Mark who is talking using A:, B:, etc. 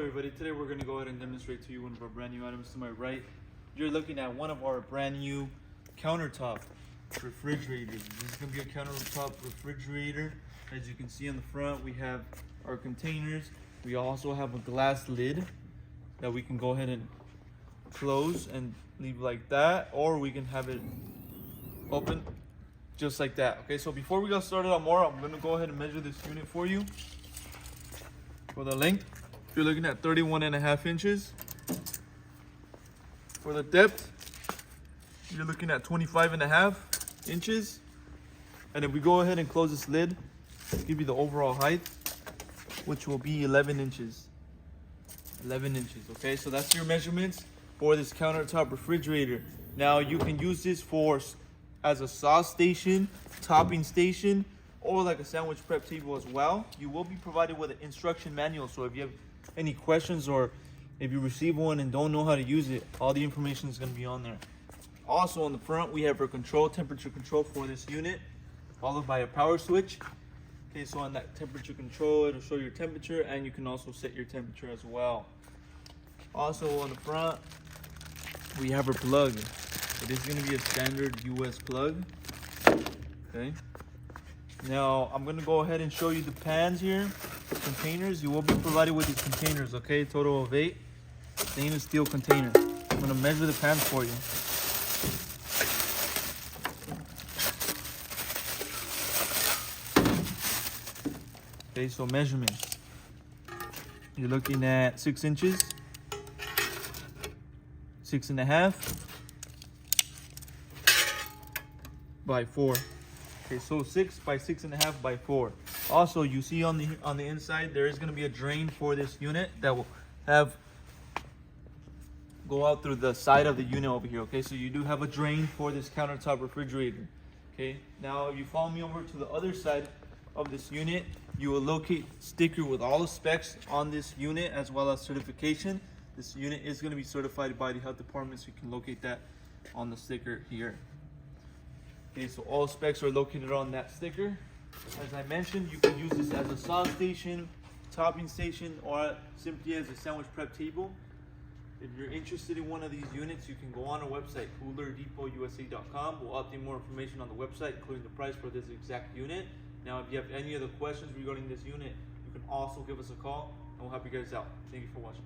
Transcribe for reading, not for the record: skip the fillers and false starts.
A: everybody, today we're going to go ahead and demonstrate to you one of our brand new items. To my right, you're looking at one of our brand new countertop refrigerators. This is going to be a countertop refrigerator. As you can see on the front, we have our containers. We also have a glass lid that we can go ahead and close and leave like that, or we can have it open just like that. Okay, so before we get started on more, I'm going to go ahead and measure this unit for you. For the length, you're looking at 31.5 inches. For the depth, you're looking at 25.5 inches. And if we go ahead and close this lid, I'll give you the overall height, which will be 11 inches. 11 inches, okay? So that's your measurements for this countertop refrigerator. Now you can use this as a sauce station, topping station, or like a sandwich prep table as well. You will be provided with an instruction manual, so if you have any questions or if you receive one and don't know how to use it, all the information is going to be on there. Also on the front, we have our temperature control for this unit, followed by a power switch. Okay, so on that temperature control, it'll show your temperature, and you can also set your temperature as well. Also on the front, we have our plug. It is going to be a standard US plug. Okay. Now, I'm going to go ahead and show you the pans here, containers. You will be provided with these containers, okay? Total of 8 stainless steel containers. I'm going to measure the pans for you. Okay, so measurements. You're looking at 6 inches, 6.5 by 4. Okay, so 6 by 6.5 by 4. Also, you see on the inside, there is going to be a drain for this unit that will go out through the side of the unit over here. Okay, so you do have a drain for this countertop refrigerator. Okay, now if you follow me over to the other side of this unit, you will locate sticker with all the specs on this unit as well as certification. This unit is going to be certified by the health department, so you can locate that on the sticker here. Okay, so all specs are located on that sticker. As I mentioned, you can use this as a sauce station, topping station, or simply as a sandwich prep table. If you're interested in one of these units, you can go on our website, coolerdepotUSA.com. We'll update more information on the website, including the price for this exact unit. Now, if you have any other questions regarding this unit, you can also give us a call, and we'll help you guys out. Thank you for watching.